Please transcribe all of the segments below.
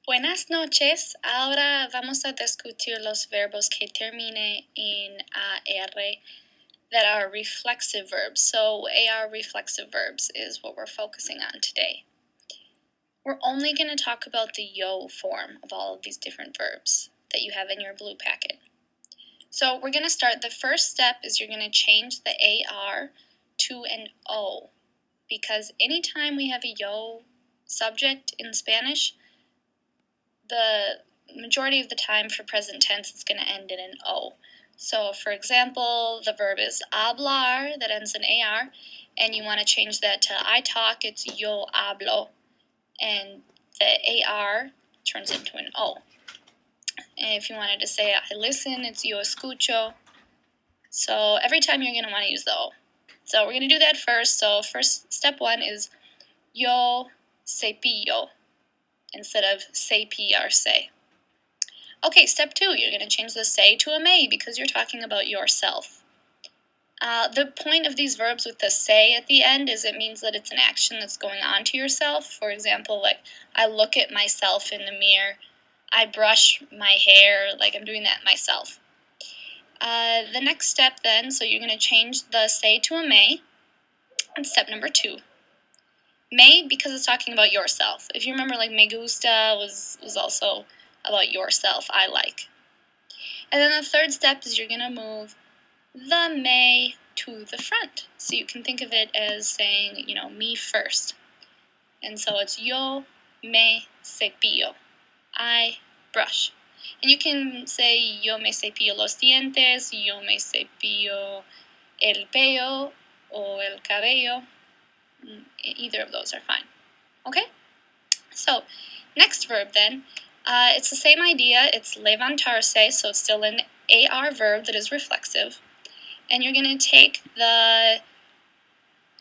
Buenas noches. Ahora vamos a discutir los verbos que terminen en AR that are reflexive verbs. So AR reflexive verbs is what we're focusing on today. We're only going to talk about the yo form of all of these different verbs that you have in your blue packet. So we're going to start. The first step is you're going to change the AR to an O, because anytime we have a yo subject in Spanish, the majority of the time for present tense it's going to end in an O. So for example, the verb is hablar, that ends in AR, and you want to change that to I talk, it's yo hablo, and the AR turns into an O. And if you wanted to say I listen, it's yo escucho. So every time you're going to want to use the O. So we're going to do that first. So first, step one is yo cepillo instead of cepillarse. Okay, step two, you're going to change the say to a may because you're talking about yourself. The point of these verbs with the say at the end is it means that it's an action that's going on to yourself. For example, like I look at myself in the mirror, I brush my hair, like I'm doing that myself. The next step then, so you're going to change the say to a may. And step number two. May, because it's talking about yourself. If you remember, like me gusta was also about yourself, I like. And then the third step is you're going to move the may to the front. So you can think of it as saying, me first. And so it's yo me cepillo. I brush. And you can say yo me cepillo los dientes, yo me cepillo el pelo o el cabello. Either of those are fine. Okay? So, next verb then. It's the same idea. It's levantarse, so it's still an AR verb that is reflexive. And you're going to take the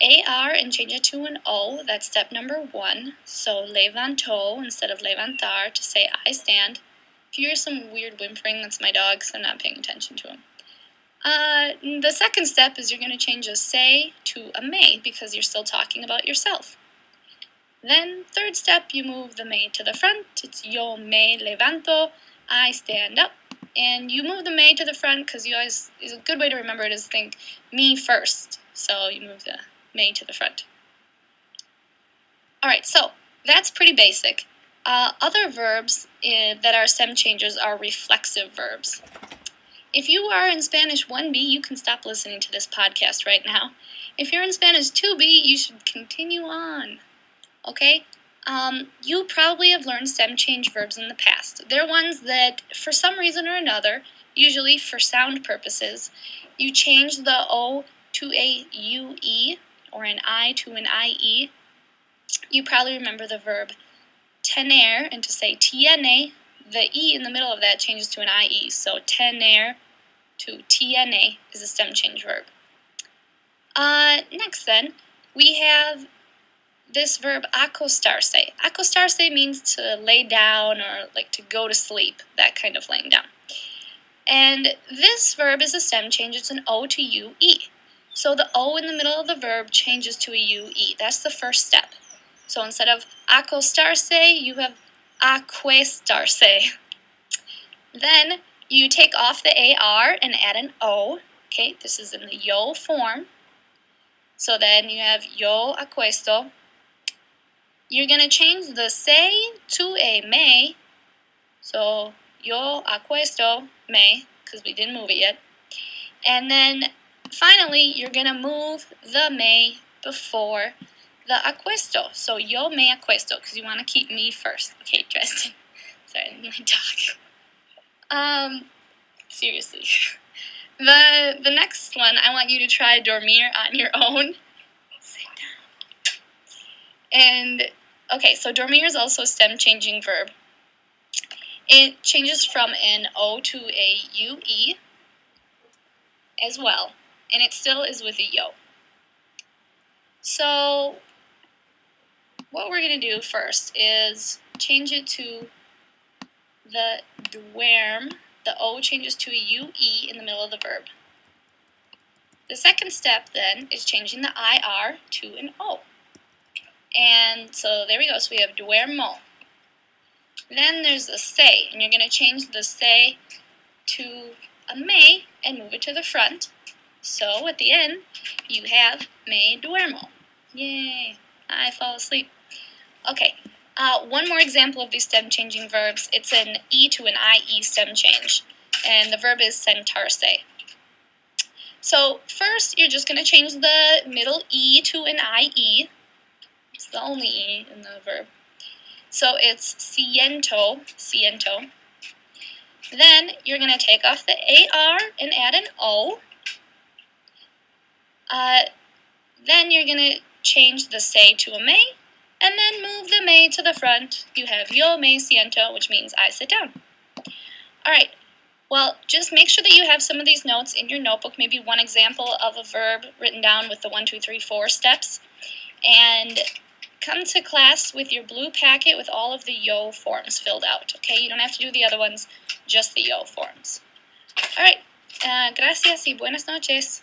AR and change it to an O. That's step number one. So levanto instead of levantar to say I stand. If you hear some weird whimpering, that's my dog, so I'm not paying attention to him. The second step is you're going to change a say to a may because you're still talking about yourself. Then, third step, you move the may to the front. It's yo me levanto, I stand up. And you move the may to the front because you always, is a good way to remember it is think me first. So you move the may to the front. Alright, so that's pretty basic. Other verbs that are stem changes are reflexive verbs. If you are in Spanish 1B, you can stop listening to this podcast right now. If you're in Spanish 2B, you should continue on. Okay? You probably have learned stem change verbs in the past. They're ones that, for some reason or another, usually for sound purposes, you change the O to a UE or an I to an IE. You probably remember the verb tener, and to say tiene, the E in the middle of that changes to an IE. So tener to tiene is a stem change verb. Next then, we have this verb acostarse. Acostarse means to lay down or like to go to sleep, that kind of laying down. And this verb is a stem change. It's an O to UE. So the O in the middle of the verb changes to a UE. That's the first step. So instead of acostarse, you have acuestarse. Then you take off the AR and add an O. Okay, this is in the yo form. So then you have yo acuesto. You're going to change the say to a may. So, yo acuesto may, because we didn't move it yet. And then, finally, you're going to move the may before the acuesto. So, yo me acuesto, because you want to keep me first. Okay, Dresden. Sorry, my dog. Seriously. The next one, I want you to try dormir on your own. And, okay, so dormir is also a stem-changing verb. It changes from an O to a UE as well, and it still is with a yo. So, what we're going to do first is change it to the duerm. The O changes to a UE in the middle of the verb. The second step, then, is changing the IR to an O. And so there we go. So we have duermo. Then there's the say, and you're going to change the say to a me and move it to the front. So at the end, you have me duermo. Yay, I fall asleep. Okay, one more example of these stem changing verbs. It's an E to an IE stem change, and the verb is sentarse. So first, you're just going to change the middle E to an IE. It's the only E in the verb. So it's siento, siento. Then you're going to take off the AR and add an O. Then you're going to change the say to a me, and then move the me to the front. You have yo me siento, which means I sit down. Alright, well, just make sure that you have some of these notes in your notebook, maybe one example of a verb written down with the 1, 2, 3, 4 steps, and come to class with your blue packet with all of the yo forms filled out, okay? You don't have to do the other ones, just the yo forms. Alright, gracias y buenas noches.